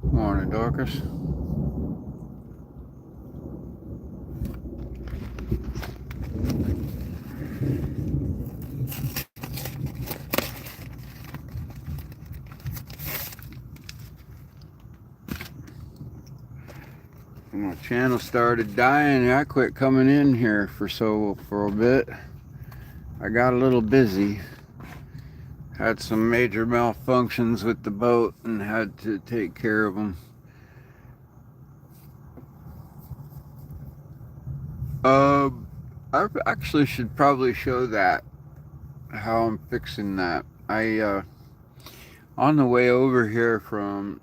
Morning, Dorcas. My channel started dying and I quit coming in here for a bit. I got a little busy. Had some major malfunctions with the boat and had to take care of them. I actually should probably show that, how I'm fixing that. On the way over here from,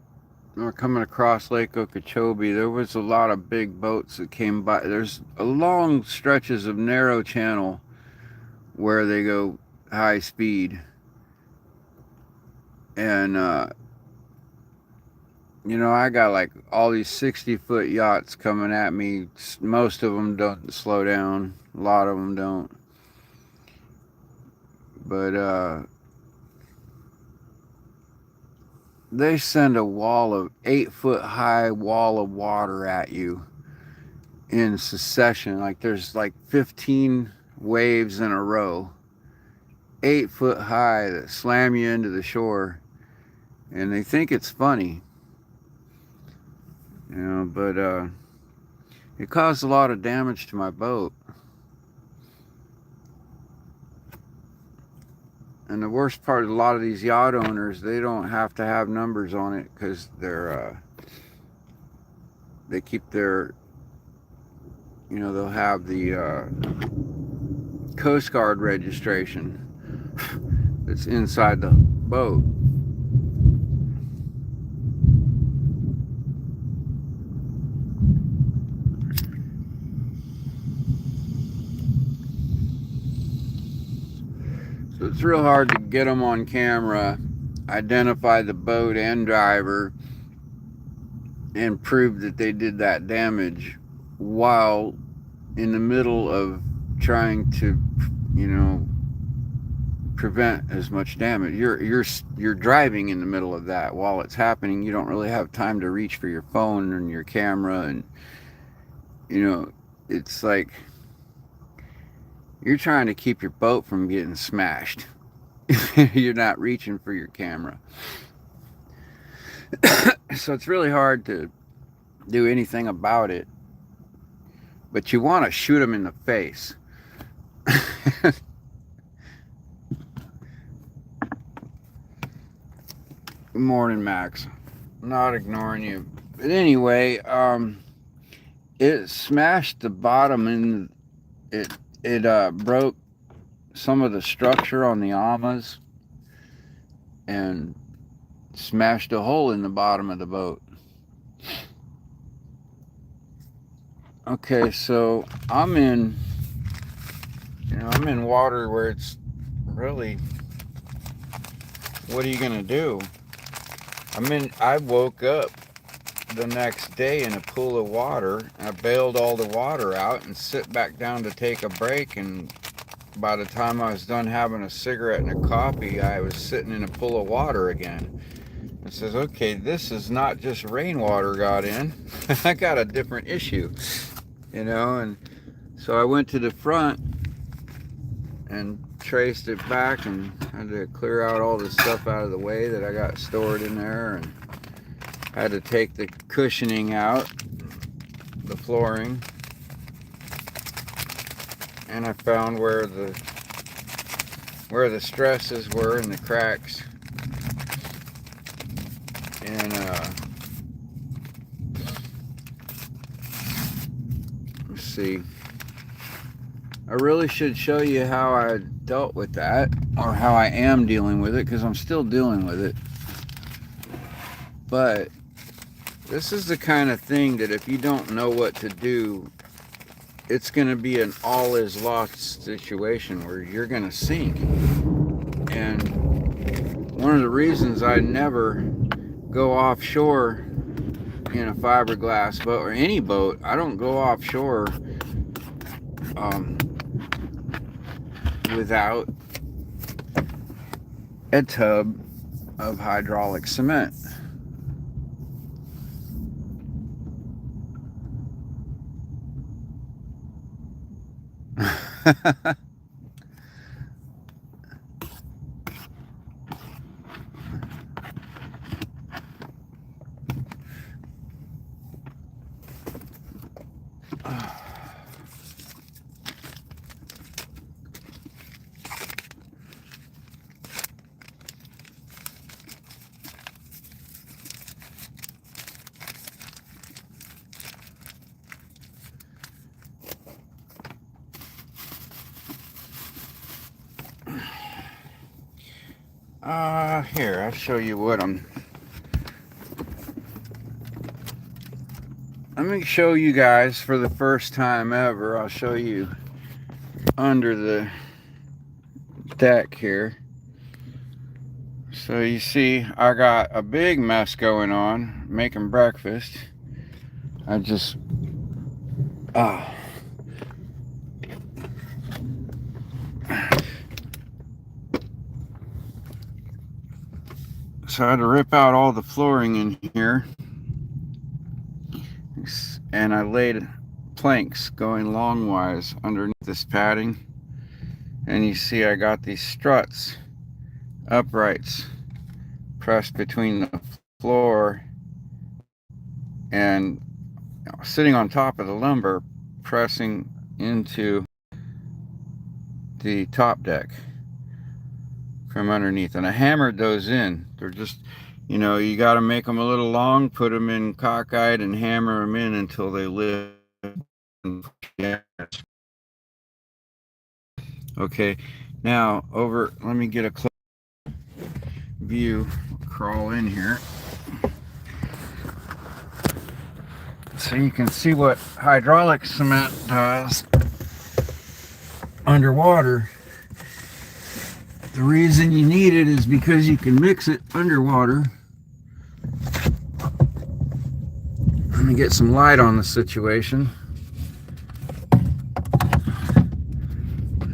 we're coming across Lake Okeechobee, there was a lot of big boats that came by. There's long stretches of narrow channel where they go high speed. And, I got like all these 60-foot yachts coming at me. Most of them don't slow down. A lot of them don't. But they send a 8-foot high wall of water at you in succession. Like there's like 15 waves in a row, 8-foot high, that slam you into the shore. And they think it's funny. But it caused a lot of damage to my boat. And the worst part, a lot of these yacht owners, they don't have to have numbers on it because they keep their, they'll have the Coast Guard registration that's inside the boat. So it's real hard to get them on camera, identify the boat and driver, and prove that they did that damage while in the middle of trying to, prevent as much damage. You're driving in the middle of that while it's happening. You don't really have time to reach for your phone and your camera, and it's like you're trying to keep your boat from getting smashed. You're not reaching for your camera. So it's really hard to do anything about it. But you want to shoot them in the face. Good morning, Max. I'm not ignoring you. But anyway, it smashed the bottom and it broke some of the structure on the amas and smashed a hole in the bottom of the boat. Okay, so I'm in water where it's really, what are you gonna do? I woke up the next day in a pool of water. I bailed all the water out and sit back down to take a break, and by the time I was done having a cigarette and a coffee, I was sitting in a pool of water again. It says, okay, this is not just rainwater got in. I got a different issue, and so I went to the front and traced it back and had to clear out all the stuff out of the way that I got stored in there, and had to take the cushioning out, the flooring, and I found where the stresses were and the cracks. And let's see, I really should show you how I dealt with that, or how I am dealing with it, because I'm still dealing with it. But this is the kind of thing that if you don't know what to do, it's going to be an all is lost situation where you're going to sink. And one of the reasons I never go offshore in a fiberglass boat, or any boat, I don't go offshore without a tub of hydraulic cement. Here, I'll show you what let me show you guys for the first time ever. I'll show you under the deck here. So you see, I got a big mess going on, making breakfast. I just, so I had to rip out all the flooring in here. And I laid planks going longwise underneath this padding. And you see I got these struts, uprights, pressed between the floor and sitting on top of the lumber, pressing into the top deck from underneath. And I hammered those in. They're just, you know, you got to make them a little long, put them in cockeyed and hammer them in until they lift. Okay, now over, let me get a close view, crawl in here so you can see what hydraulic cement does underwater. The reason you need it is because you can mix it underwater. Let me get some light on the situation. I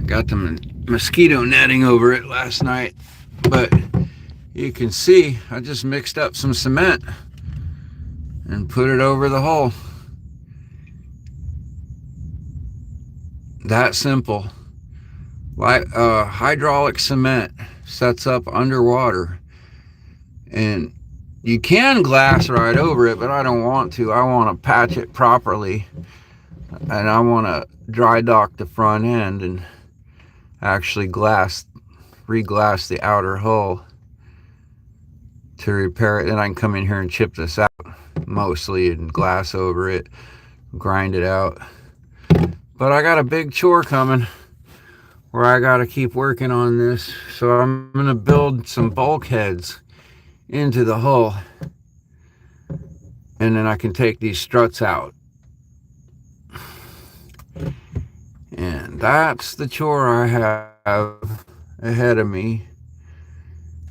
got the mosquito netting over it last night, but you can see I just mixed up some cement and put it over the hole. That simple. Like hydraulic cement sets up underwater, and you can glass right over it, but I don't want to. I want to patch it properly, and I want to dry dock the front end and actually re-glass the outer hull to repair it. Then I can come in here and chip this out mostly and glass over it, grind it out. But I got a big chore coming where I got to keep working on this. So I'm going to build some bulkheads into the hull, and then I can take these struts out. And that's the chore I have ahead of me,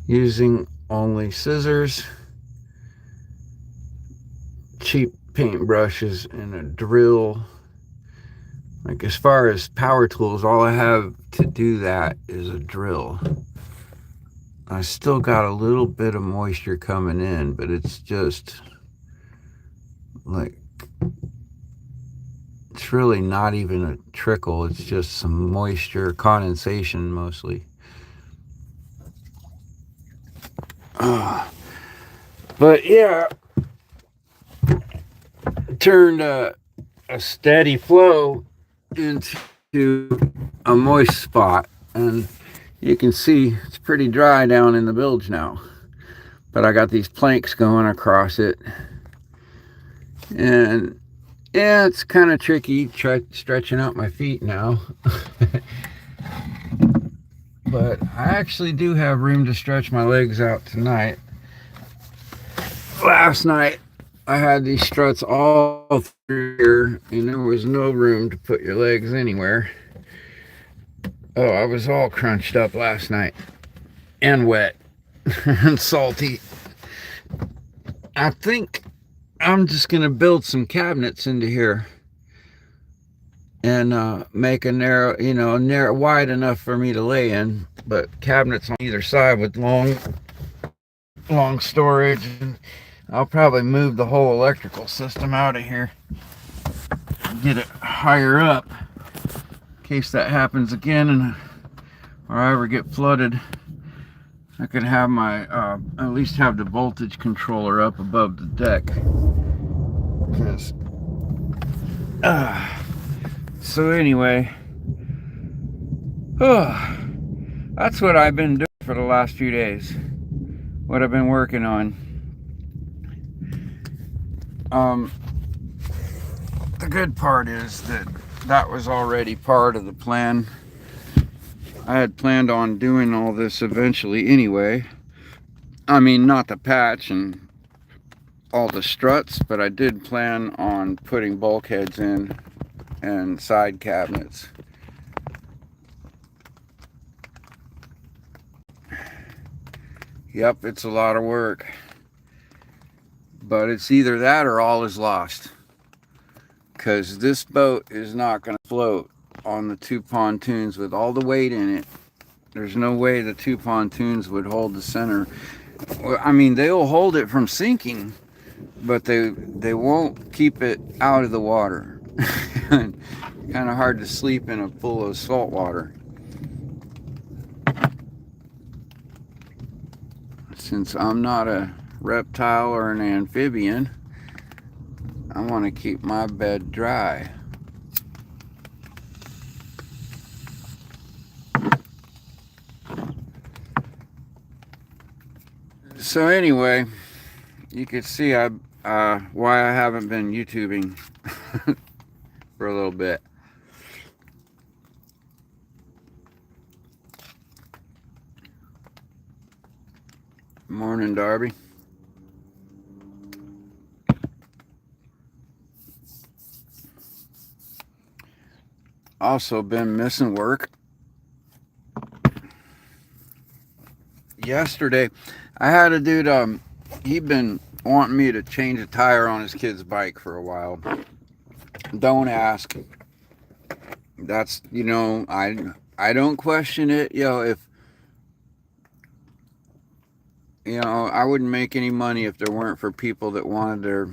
using only scissors, cheap paint brushes, and a drill. Like, as far as power tools, all I have to do that is a drill. I still got a little bit of moisture coming in, but it's just like, it's really not even a trickle. It's just some moisture, condensation mostly. But yeah, turned a steady flow into a moist spot, and you can see it's pretty dry down in the bilge now, but I got these planks going across it, and yeah, it's kind of tricky stretching out my feet now. But I actually do have room to stretch my legs out tonight. Last night I had these struts all through here, and there was no room to put your legs anywhere. Oh, I was all crunched up last night, and wet, and salty. I think I'm just going to build some cabinets into here, and make a narrow, narrow, wide enough for me to lay in, but cabinets on either side with long storage. And I'll probably move the whole electrical system out of here, get it higher up in case that happens again and or I ever get flooded, I could have my at least have the voltage controller up above the deck. Because so anyway, that's what I've been doing for the last few days. What I've been working on. The good part is that was already part of the plan. I had planned on doing all this eventually anyway. I mean, not the patch and all the struts, but I did plan on putting bulkheads in and side cabinets. Yep, it's a lot of work. But it's either that or all is lost. Because this boat is not going to float on the two pontoons with all the weight in it. There's no way the two pontoons would hold the center. I mean, they'll hold it from sinking, but they won't keep it out of the water. Kind of hard to sleep in a pool of salt water. Since I'm not a reptile or an amphibian, I want to keep my bed dry. So anyway, you can see why I haven't been YouTubing for a little bit. Morning, Darby. Also been missing work. Yesterday, I had a dude, he'd been wanting me to change a tire on his kid's bike for a while. Don't ask. That's, you know, I don't question it. You know, if, you know, I wouldn't make any money if there weren't for people that wanted their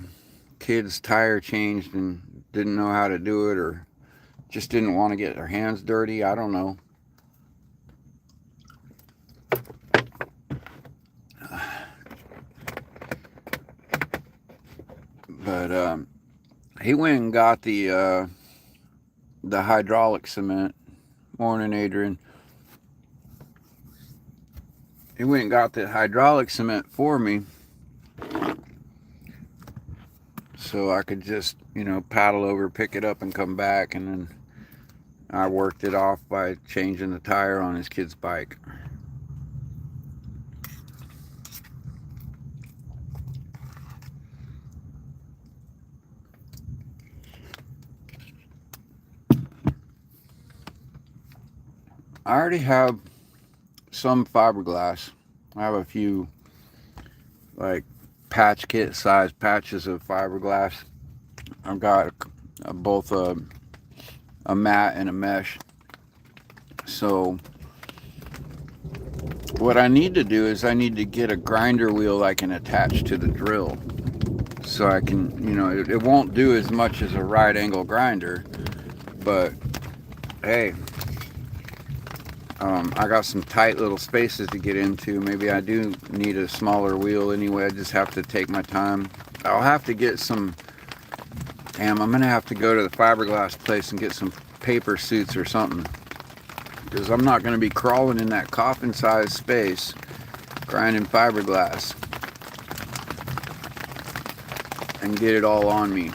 kid's tire changed and didn't know how to do it, or just didn't want to get their hands dirty. I don't know. But he went and got the hydraulic cement. Morning, Adrian. He went and got the hydraulic cement for me, so I could just, you know, paddle over, pick it up, and come back. And then I worked it off by changing the tire on his kid's bike. I already have some fiberglass. I have a few like patch kit size patches of fiberglass. I've got both a mat and a mesh. So what I need to do is I need to get a grinder wheel I can attach to the drill, so I can, you know, it won't do as much as a right angle grinder, but hey, I got some tight little spaces to get into. Maybe I do need a smaller wheel anyway. I just have to take my time. I'll have to get some, damn, I'm gonna have to go to the fiberglass place and get some paper suits or something, because I'm not gonna be crawling in that coffin sized space grinding fiberglass and get it all on me.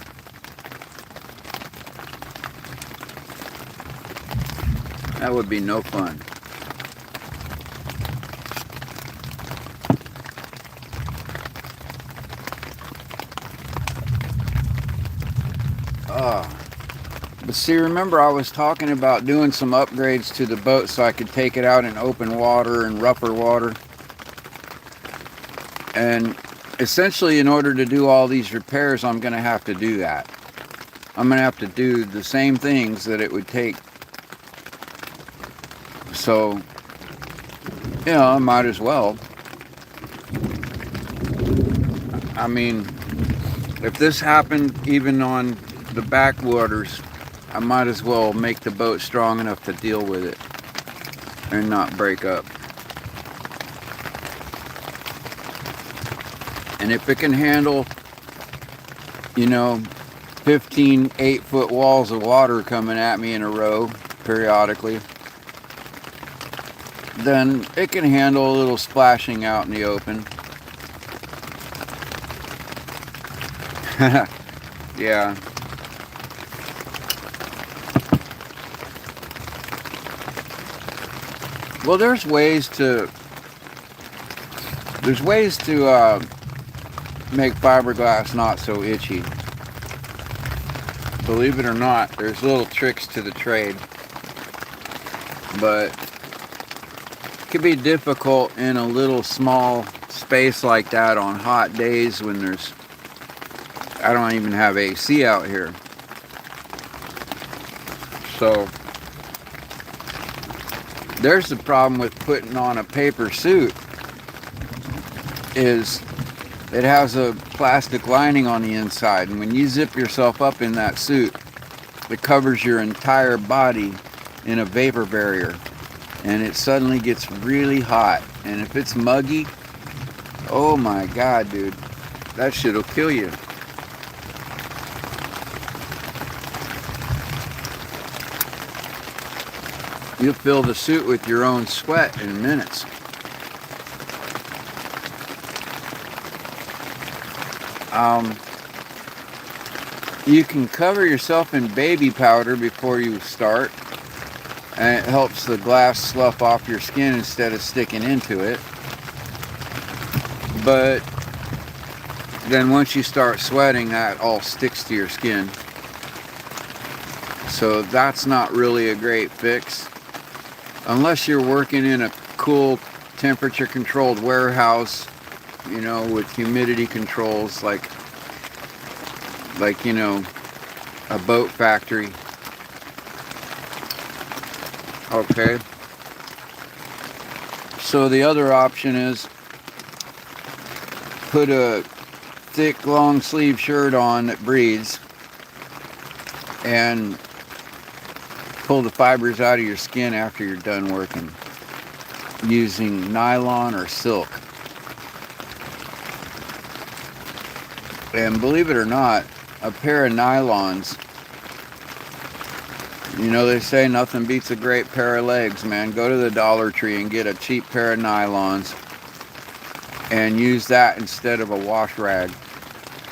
That would be no fun. But see, remember I was talking about doing some upgrades to the boat so I could take it out in open water and rougher water. And essentially, in order to do all these repairs, I'm going to have to do that. I'm going to have to do the same things that it would take. So, you know, I might as well. I mean, if this happened even on the backwaters I might as well make the boat strong enough to deal with it and not break up. And if it can handle, you know, 15 8-foot walls of water coming at me in a row periodically, then it can handle a little splashing out in the open. Yeah. Well, there's ways to make fiberglass not so itchy. Believe it or not, there's little tricks to the trade, but it can be difficult in a little small space like that on hot days when I don't even have AC out here. So there's the problem with putting on a paper suit, is it has a plastic lining on the inside, and when you zip yourself up in that suit, it covers your entire body in a vapor barrier, and it suddenly gets really hot. And if it's muggy, oh my god, dude, that shit'll kill you. You'll fill the suit with your own sweat in minutes. You can cover yourself in baby powder before you start, and it helps the glass slough off your skin instead of sticking into it. But then once you start sweating, that all sticks to your skin. So that's not really a great fix. Unless you're working in a cool temperature controlled warehouse, you know, with humidity controls, like you know, a boat factory. Okay. So the other option is put a thick long sleeve shirt on that breathes and pull the fibers out of your skin after you're done working using nylon or silk. And believe it or not, a pair of nylons, you know, they say nothing beats a great pair of legs, man. Go to the Dollar Tree and get a cheap pair of nylons and use that instead of a wash rag.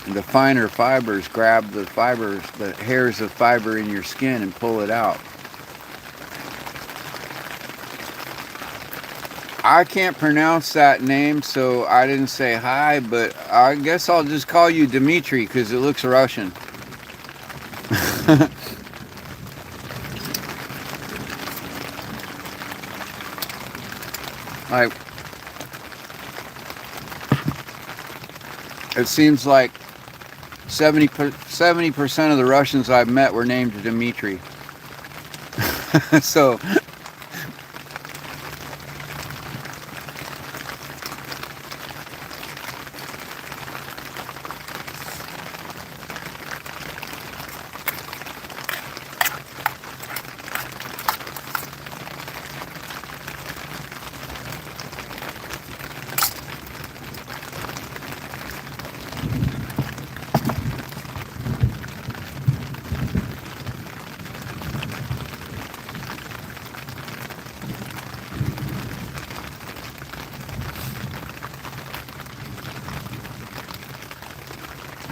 And the finer fibers grab the hairs of fiber in your skin and pull it out. I can't pronounce that name, so I didn't say hi, but I guess I'll just call you Dmitry because it looks Russian. Like, it seems like 70% of the Russians I've met were named Dmitry. So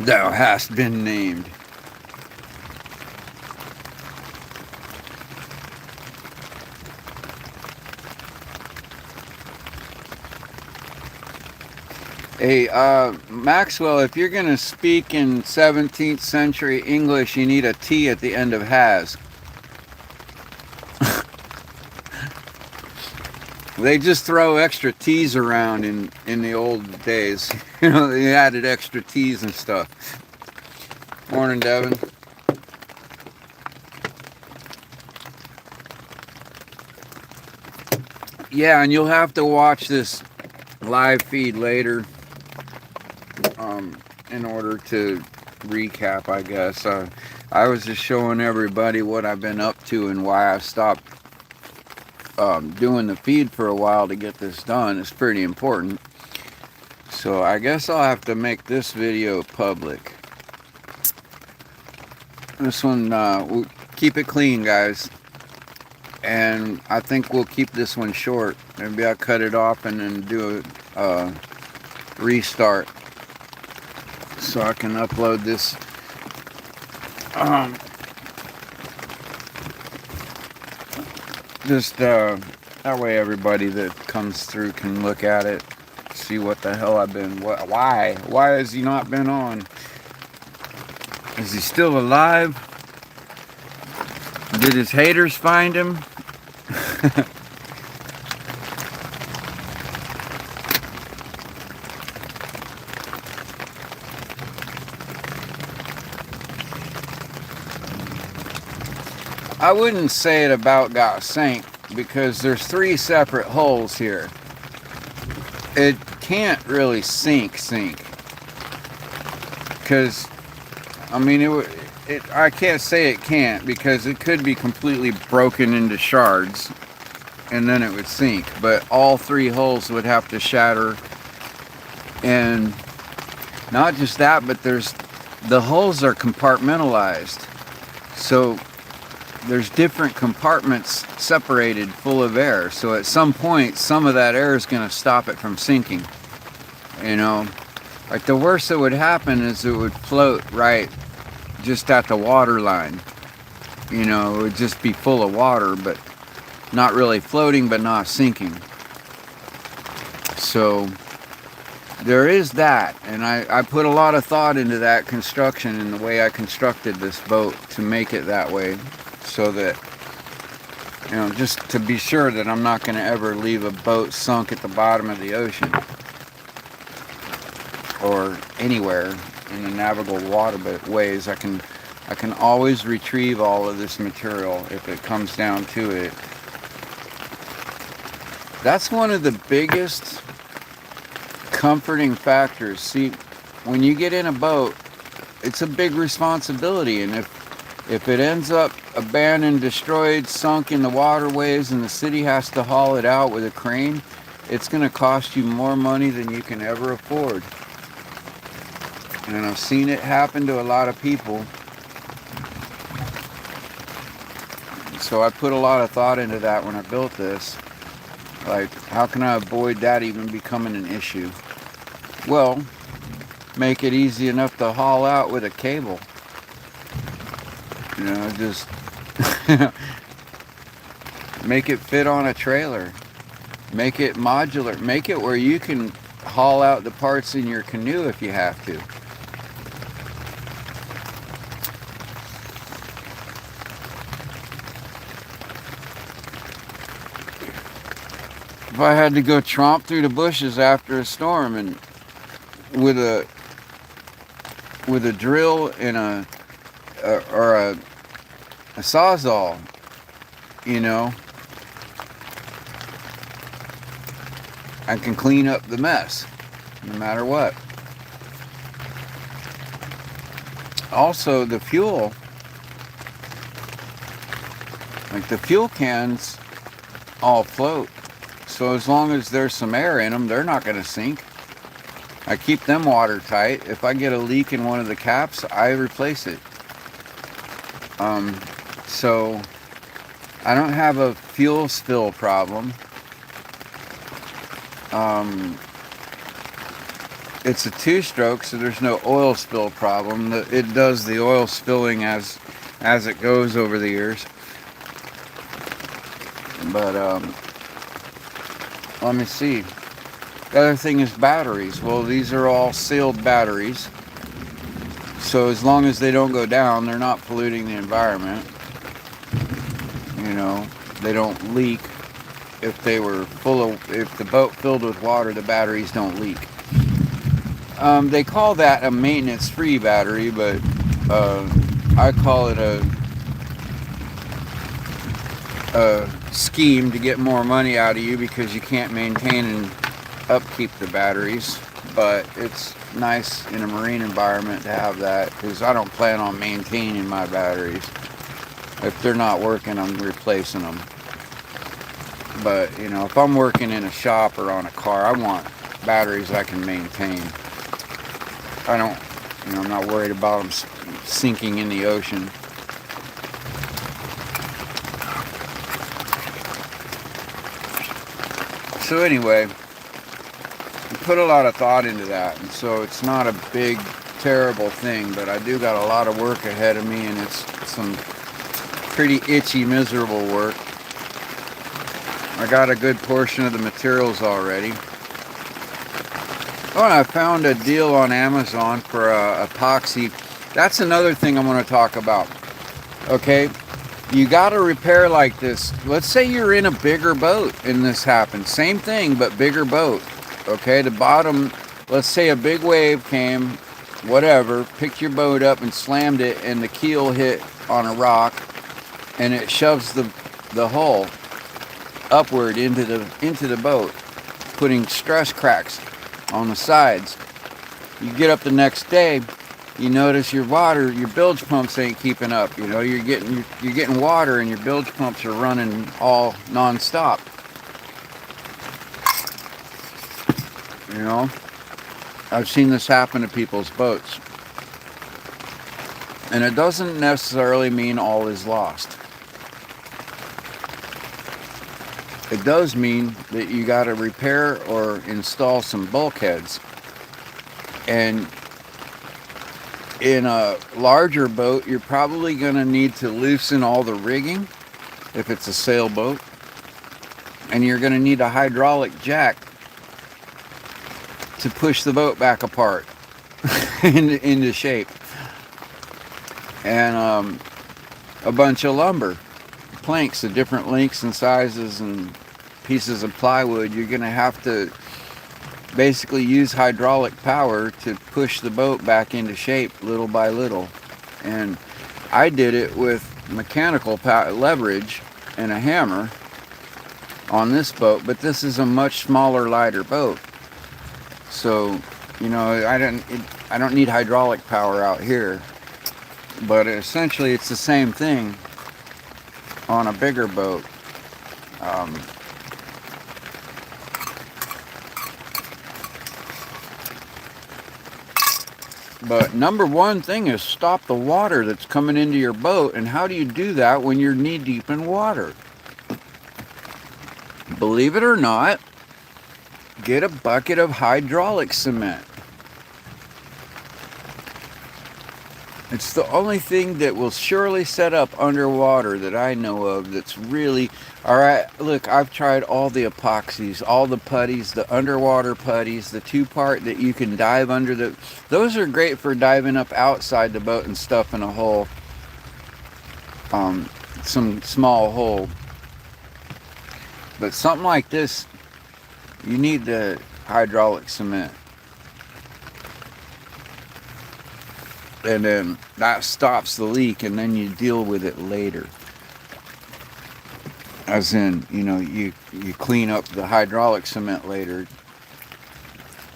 thou hast been named. Hey, Maxwell, if you're going to speak in 17th century English, you need a T at the end of has. They just throw extra T's around in the old days. You know, they added extra T's and stuff. Morning, Devin. Yeah, and you'll have to watch this live feed later in order to recap, I guess. I was just showing everybody what I've been up to and why I stopped doing the feed for a while to get this done. It's pretty important. So I guess I'll have to make this video public. This one, we'll keep it clean, guys. And I think we'll keep this one short. Maybe I'll cut it off and then do a restart so I can upload this. That way everybody that comes through can look at it, see what the hell I've been, why has he not been on? Is he still alive? Did his haters find him? I wouldn't say it about got sank because there's 3 separate holes here. It can't really sink because I mean I can't say it can't because it could be completely broken into shards and then it would sink, but all 3 holes would have to shatter. And not just that, but the holes are compartmentalized, so there's different compartments separated full of air, so at some point some of that air is going to stop it from sinking. You know, like the worst that would happen is it would float right just at the water line. You know, it would just be full of water, but not really floating, but not sinking. So there is that, and I put a lot of thought into that construction and the way I constructed this boat to make it that way, so that, you know, just to be sure that I'm not going to ever leave a boat sunk at the bottom of the ocean or anywhere in the navigable waterways. I can always retrieve all of this material if it comes down to it. That's one of the biggest comforting factors. See, when you get in a boat, it's a big responsibility, and if it ends up abandoned, destroyed, sunk in the waterways, and the city has to haul it out with a crane, it's going to cost you more money than you can ever afford. And I've seen it happen to a lot of people. So I put a lot of thought into that when I built this. Like, how can I avoid that even becoming an issue? Well, make it easy enough to haul out with a cable. You know, just make it fit on a trailer. Make it modular. Make it where you can haul out the parts in your canoe if you have to. If I had to go tromp through the bushes after a storm and with a drill and a sawzall, you know, I can clean up the mess no matter what. Also, the fuel, like the fuel cans all float, so as long as there's some air in them, they're not going to sink. I keep them watertight. If I get a leak in one of the caps, I replace it. So I don't have a fuel spill problem. It's a 2-stroke, so there's no oil spill problem. It does the oil spilling as it goes over the years. But let me see. The other thing is batteries. Well, these are all sealed batteries, so as long as they don't go down, they're not polluting the environment. You know, they don't leak. If the boat filled with water, the batteries don't leak. They call that a maintenance-free battery, but I call it a scheme to get more money out of you because you can't maintain and upkeep the batteries. but it's nice in a marine environment to have that, because I don't plan on maintaining my batteries. If they're not working, I'm replacing them. But, you know, if I'm working in a shop or on a car, I want batteries I can maintain. I don't, you know, I'm not worried about them sinking in the ocean. So anyway, I put a lot of thought into that, and so it's not a big, terrible thing, but I do got a lot of work ahead of me, and it's some pretty itchy, miserable work. I got a good portion of the materials already. Oh, and I found a deal on Amazon for epoxy. That's another thing I'm going to talk about. Okay, you got to repair like this. Let's say you're in a bigger boat and this happens. Same thing, but bigger boat. Okay, the bottom, let's say a big wave came, whatever, picked your boat up and slammed it, and the keel hit on a rock, and it shoves the hull upward into the boat, putting stress cracks on the sides. You get up the next day, you notice your bilge pumps ain't keeping up. You know, you're getting water, and your bilge pumps are running all non-stop. You know, I've seen this happen to people's boats, and it doesn't necessarily mean all is lost. It does mean that you got to repair or install some bulkheads. And in a larger boat, you're probably going to need to loosen all the rigging if it's a sailboat, and you're going to need a hydraulic jack to push the boat back apart into shape, and a bunch of lumber, planks of different lengths and sizes, and pieces of plywood. You're going to have to basically use hydraulic power to push the boat back into shape little by little. And I did it with mechanical leverage and a hammer on this boat, but this is a much smaller, lighter boat. So, you know, I don't need hydraulic power out here. But essentially it's the same thing on a bigger boat. But number one thing is stop the water that's coming into your boat. And how do you do that when you're knee deep in water? Believe it or not, get a bucket of hydraulic cement. It's the only thing that will surely set up underwater that I know of that's really... Alright, look, I've tried all the epoxies, all the putties, the underwater putties, the two-part that you can dive under the... Those are great for diving up outside the boat and stuff in a hole. Some small hole. But something like this, you need the hydraulic cement. And then that stops the leak, and then you deal with it later. As in, you know, you clean up the hydraulic cement later.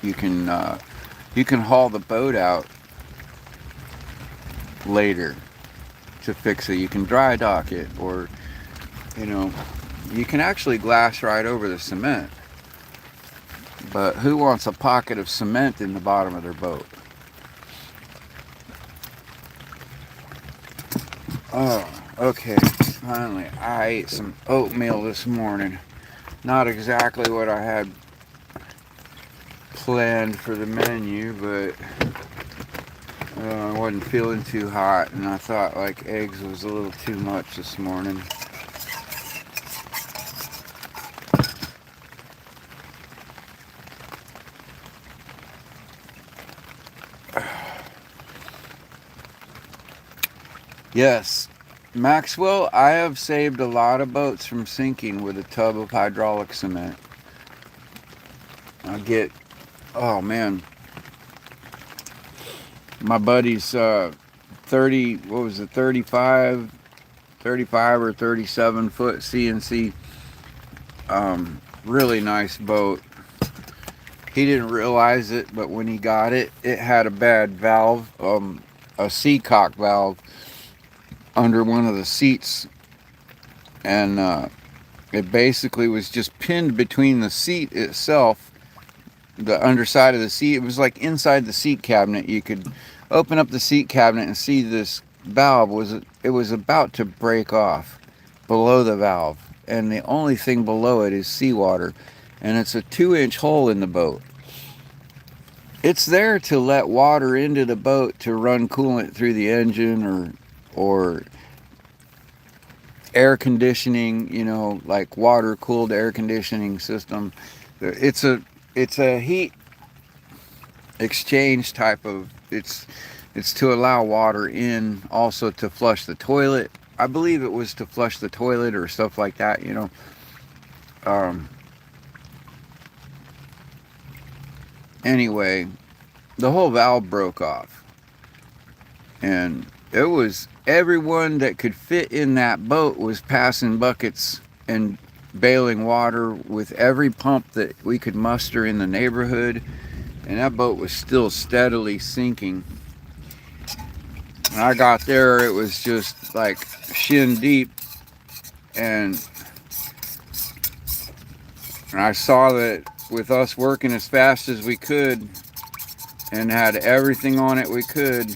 You can haul the boat out later to fix it. You can dry dock it, or, you know, you can actually glass right over the cement. But who wants a pocket of cement in the bottom of their boat? Oh, okay. Finally, I ate some oatmeal this morning. Not exactly what I had planned for the menu, but I wasn't feeling too hot, and I thought like eggs was a little too much this morning. Yes, Maxwell, I have saved a lot of boats from sinking with a tub of hydraulic cement. I get, oh man, my buddy's 35 or 37 foot CNC, really nice boat. He didn't realize it, but when he got it, it had a bad valve, a seacock valve under one of the seats, and it basically was just pinned between the seat itself, the underside of the seat. It was like inside the seat cabinet. You could open up the seat cabinet and see this valve was about to break off below the valve, and the only thing below it is seawater, and it's a 2-inch hole in the boat. It's there to let water into the boat to run coolant through the engine, or air conditioning, like water cooled air conditioning system. It's a heat exchange type of, it's to allow water in, also to flush the toilet. I believe it was to flush the toilet or stuff like that, Anyway, the whole valve broke off, and it was everyone that could fit in that boat was passing buckets and bailing water with every pump that we could muster in the neighborhood, and that boat was still steadily sinking. When I got there, it was just like shin deep, and I saw that with us working as fast as we could and had everything on it we could,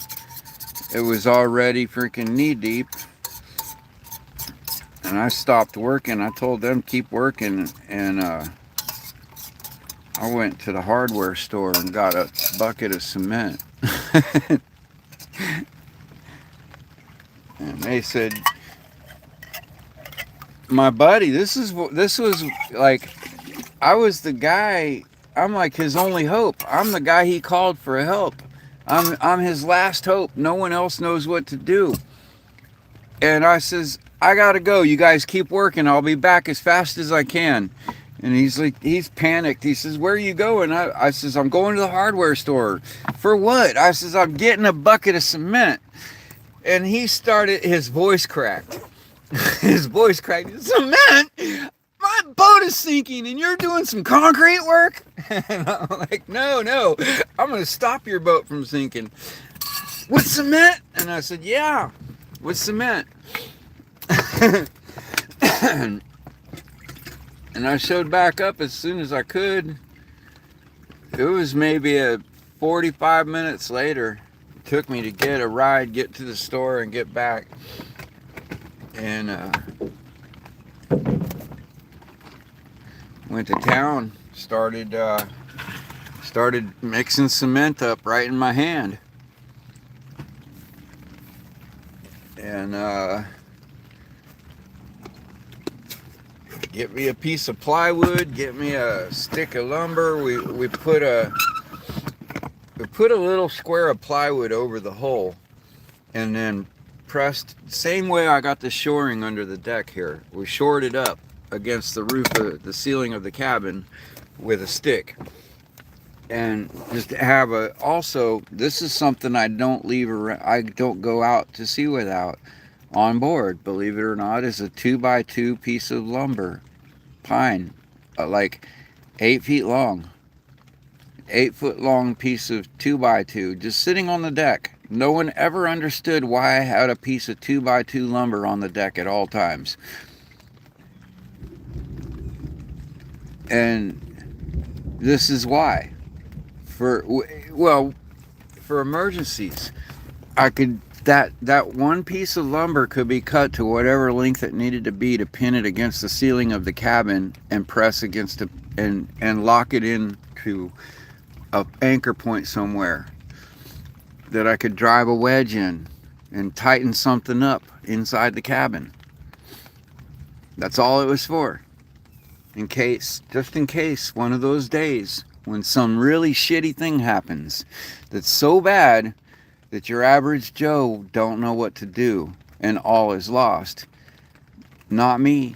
it was already freaking knee deep. And I stopped working. I told them keep working, and I went to the hardware store and got a bucket of cement. And they said, my buddy, this was like, I was the guy. I'm like his only hope. I'm the guy he called for help. I'm his last hope. No one else knows what to do. And I says, I gotta go. You guys keep working. I'll be back as fast as I can. And he's panicked. He says, where are you going? I says, I'm going to the hardware store. For what? I says, I'm getting a bucket of cement. And his voice cracked. His voice cracked. Cement? My boat is sinking and you're doing some concrete work? And I'm like, no, I'm going to stop your boat from sinking. With cement? And I said, yeah, with cement. And I showed back up as soon as I could. It was maybe 45 minutes later. It took me to get a ride, get to the store, and get back. And went to town, started mixing cement up right in my hand. And get me a piece of plywood, get me a stick of lumber. We put a little square of plywood over the hole, and then pressed, same way I got the shoring under the deck here. We shored it up against the roof of the ceiling of the cabin with a stick. And just have also, this is something I don't leave around, I don't go out to sea without. On board, believe it or not, is a 2x2 piece of lumber, pine, like 8 feet long, 8 foot long piece of 2x2, just sitting on the deck. No one ever understood why I had a piece of 2x2 lumber on the deck at all times. And this is why. For emergencies, I could, that one piece of lumber could be cut to whatever length it needed to be to pin it against the ceiling of the cabin and press against it and lock it into an anchor point somewhere that I could drive a wedge in and tighten something up inside the cabin. That's all it was for. Just in case one of those days when some really shitty thing happens that's so bad that your average Joe don't know what to do and all is lost. Not me.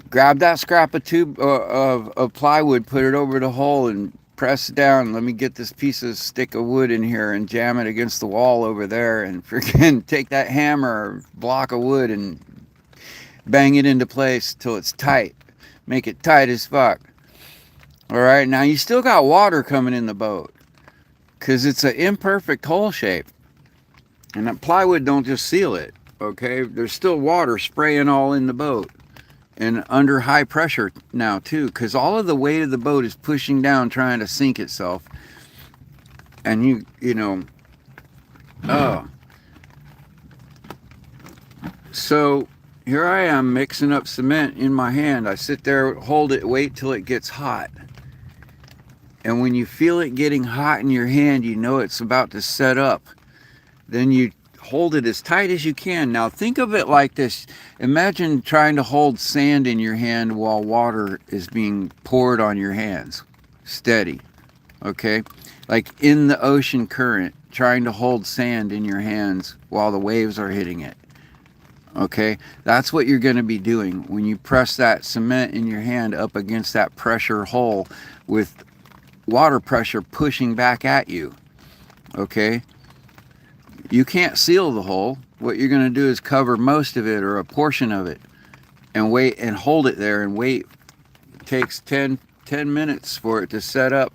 Grab that scrap of plywood, put it over the hole and press it down. Let me get this piece of stick of wood in here and jam it against the wall over there, and freaking take that hammer or block of wood and bang it into place till it's tight. Make it tight as fuck. All right, now you still got water coming in the boat because it's an imperfect hole shape. And that plywood don't just seal it, okay? There's still water spraying all in the boat and under high pressure now too, because all of the weight of the boat is pushing down trying to sink itself. And you know, oh. So here I am mixing up cement in my hand. I sit there, hold it, wait till it gets hot. And when you feel it getting hot in your hand, you know it's about to set up. Then you hold it as tight as you can. Now think of it like this. Imagine trying to hold sand in your hand while water is being poured on your hands. Steady, okay? Like in the ocean current, trying to hold sand in your hands while the waves are hitting it. Okay, that's what you're going to be doing when you press that cement in your hand up against that pressure hole with water pressure pushing back at you. Okay, you can't seal the hole. What you're going to do is cover most of it or a portion of it and wait and hold it there and wait. It takes 10 minutes for it to set up.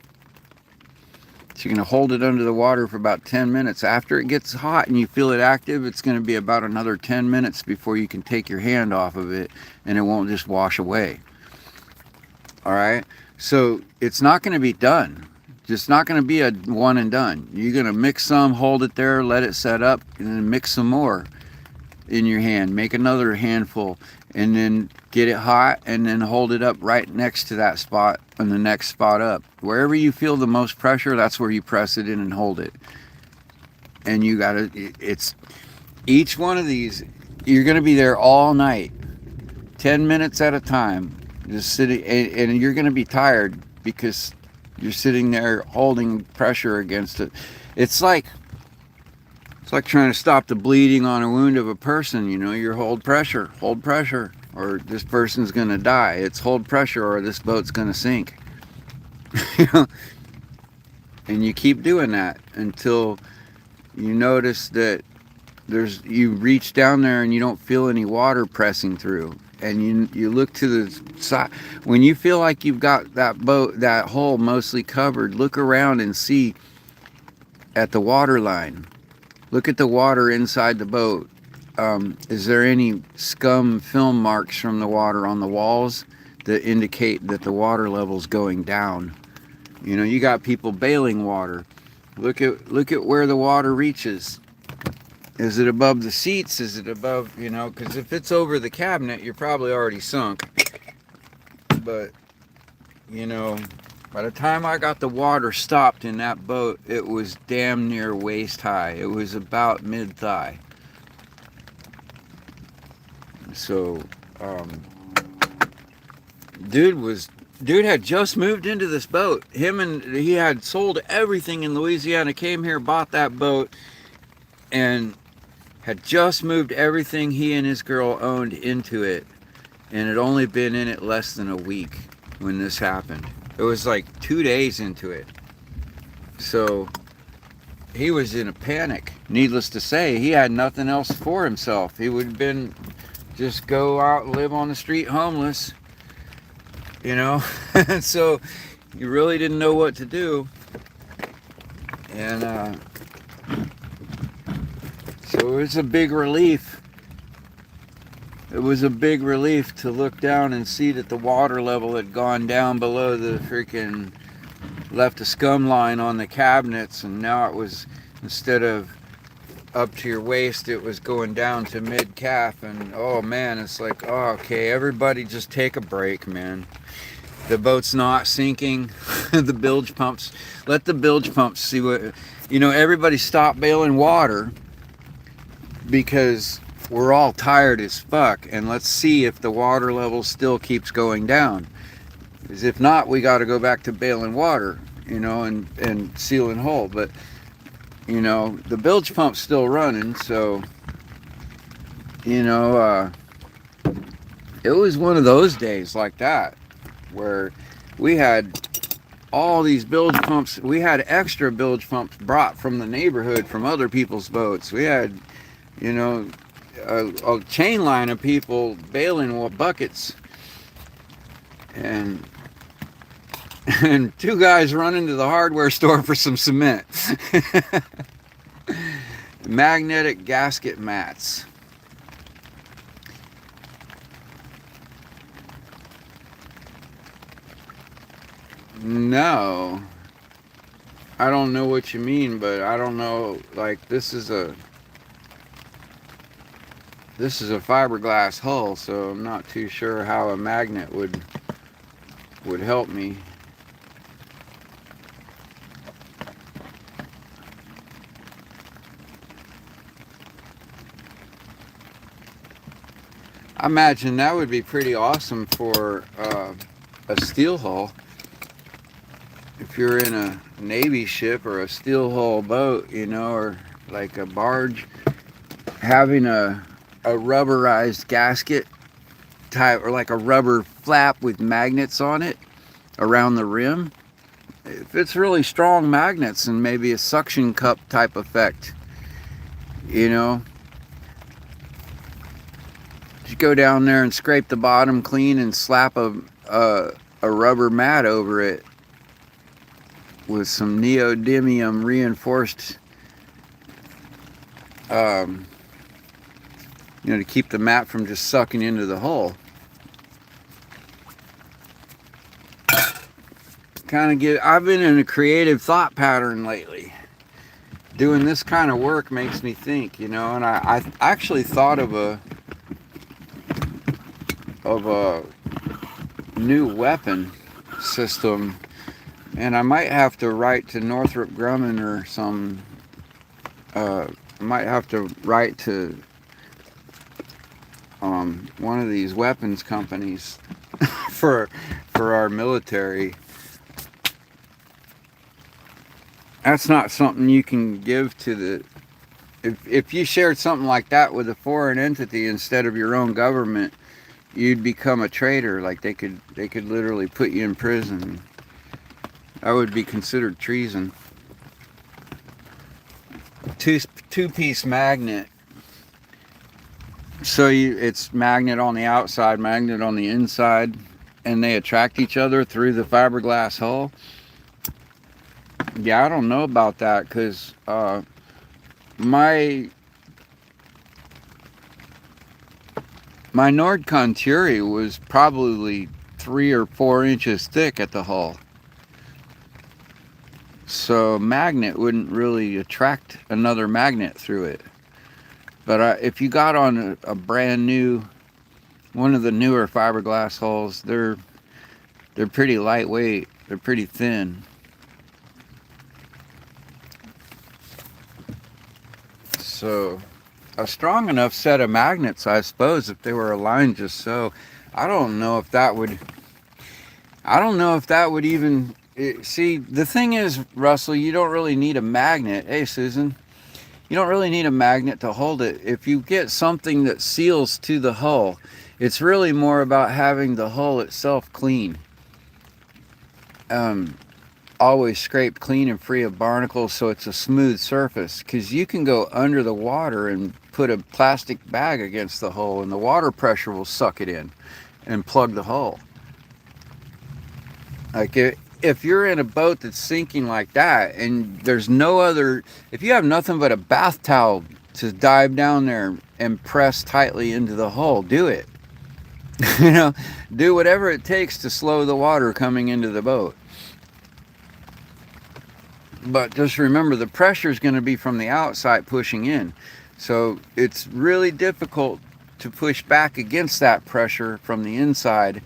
So you're going to hold it under the water for about 10 minutes. After it gets hot and you feel it active, it's going to be about another 10 minutes before you can take your hand off of it and it won't just wash away. All right, so it's not going to be done. Just not going to be a one and done. You're going to mix some, hold it there, let it set up, and then mix some more in your hand. Make another handful, and then get it hot, and then hold it up right next to that spot and the next spot up. Wherever you feel the most pressure, that's where you press it in and hold it. And you got to, it's each one of these, you're going to be there all night, 10 minutes at a time, just sitting, and you're going to be tired because you're sitting there holding pressure against it. It's like trying to stop the bleeding on a wound of a person. You know, you hold pressure, or this person's gonna die. It's hold pressure, or this boat's gonna sink. And you keep doing that until you notice that you reach down there and you don't feel any water pressing through. And you look to the side. When you feel like you've got that hole mostly covered, look around and see at the water line. Look at the water inside the boat. Is there any scum film marks from the water on the walls that indicate that the water level's going down? You know, you got people bailing water. Look at where the water reaches. Is it above the seats? Is it above, you know, because if it's over the cabinet, you're probably already sunk. But, you know, by the time I got the water stopped in that boat, it was damn near waist high. It was about mid-thigh. So, dude had just moved into this boat. He had sold everything in Louisiana, came here, bought that boat, and had just moved everything he and his girl owned into it, and had only been in it less than a week when this happened. It was like 2 days into it. So he was in a panic. Needless to say, he had nothing else for himself. He would have been just go out and live on the street homeless, you know. So he really didn't know what to do. And so it was a big relief. It was a big relief to look down and see that the water level had gone down below the freaking, left a scum line on the cabinets, and now it was, instead of up to your waist, it was going down to mid-calf. And oh man, it's like, oh, okay, everybody just take a break, man. The boat's not sinking. The bilge pumps, let the bilge pumps see what, you know, everybody stop bailing water, because we're all tired as fuck, and let's see if the water level still keeps going down. Because if not, we got to go back to bailing water, you know, and sealing hole. But, you know, the bilge pump's still running, so, you know, it was one of those days like that, where we had all these bilge pumps. We had extra bilge pumps brought from the neighborhood from other people's boats. We had, you know, a chain line of people bailing with buckets. And and two guys run into the hardware store for some cement. Magnetic gasket mats. No, I don't know what you mean, but I don't know. Like this is a fiberglass hull, so I'm not too sure how a magnet would help me. I imagine that would be pretty awesome for a steel hull. If you're in a Navy ship or a steel hull boat, you know, or like a barge, having a rubberized gasket type, or like a rubber flap with magnets on it around the rim. If it's really strong magnets and maybe a suction cup type effect, you know, you go down there and scrape the bottom clean and slap a rubber mat over it with some neodymium reinforced, you know, to keep the mat from just sucking into the hull. I've been in a creative thought pattern lately. Doing this kind of work makes me think, you know, and I actually thought of a new weapon system, and I might have to write to Northrop Grumman or some. I might have to write to one of these weapons companies for our military. That's not something you can give to the. If you shared something like that with a foreign entity instead of your own government, you'd become a traitor. Like they could literally put you in prison. That would be considered treason. Two-piece magnet. So it's magnet on the outside, magnet on the inside, and they attract each other through the fiberglass hull. Yeah, I don't know about that, because my Nordcon Fury was probably 3 or 4 inches thick at the hull. So magnet wouldn't really attract another magnet through it. But if you got on a brand new, one of the newer fiberglass hulls, they're pretty lightweight. They're pretty thin. So a strong enough set of magnets, I suppose, if they were aligned just so. I don't know if that would even. See, the thing is, Russell, you don't really need a magnet. Hey, Susan. You don't really need a magnet to hold it. If you get something that seals to the hull, it's really more about having the hull itself clean. Always scraped clean and free of barnacles, so it's a smooth surface. Because you can go under the water and put a plastic bag against the hull, and the water pressure will suck it in and plug the hull. Like if you're in a boat that's sinking like that, and there's no other, if you have nothing but a bath towel to dive down there and press tightly into the hull, do it. You know, do whatever it takes to slow the water coming into the boat. But just remember, the pressure is going to be from the outside pushing in. So it's really difficult to push back against that pressure from the inside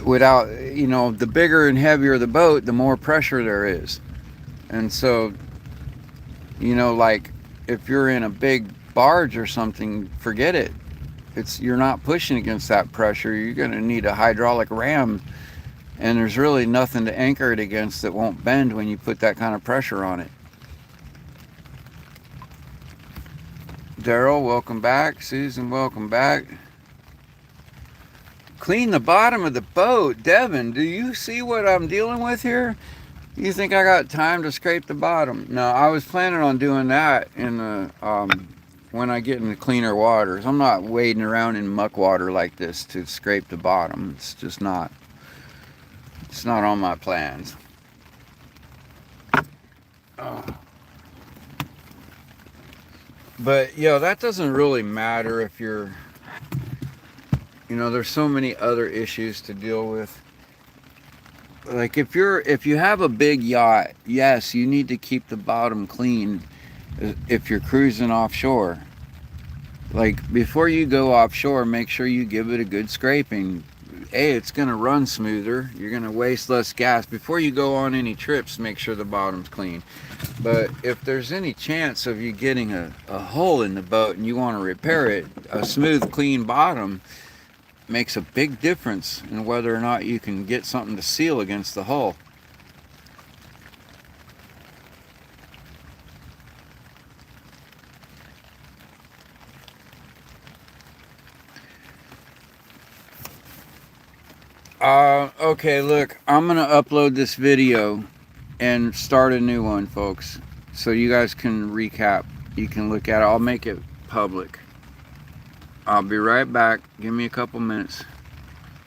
without, you know, the bigger and heavier the boat, the more pressure there is. And so, you know, like if you're in a big barge or something, forget it. You're not pushing against that pressure. You're going to need a hydraulic ram, and there's really nothing to anchor it against that won't bend when you put that kind of pressure on it. Daryl, welcome back. Susan, welcome back. Clean the bottom of the boat. Devin, do you see what I'm dealing with here? You think I got time to scrape the bottom? No, I was planning on doing that in the when I get into cleaner waters. I'm not wading around in muck water like this to scrape the bottom. It's just not It's not on my plans. Oh. But that doesn't really matter if you're, there's so many other issues to deal with. Like if you have a big yacht, yes, you need to keep the bottom clean if you're cruising offshore. Like before you go offshore, make sure you give it a good scraping. It's going to run smoother. You're going to waste less gas. Before you go on any trips, make sure the bottom's clean. But if there's any chance of you getting a hole in the boat and you want to repair it, a smooth, clean bottom makes a big difference in whether or not you can get something to seal against the hull. Okay, look, I'm going to upload this video and start a new one, folks, so you guys can recap. You can look at it. I'll make it public. I'll be right back. Give me a couple minutes.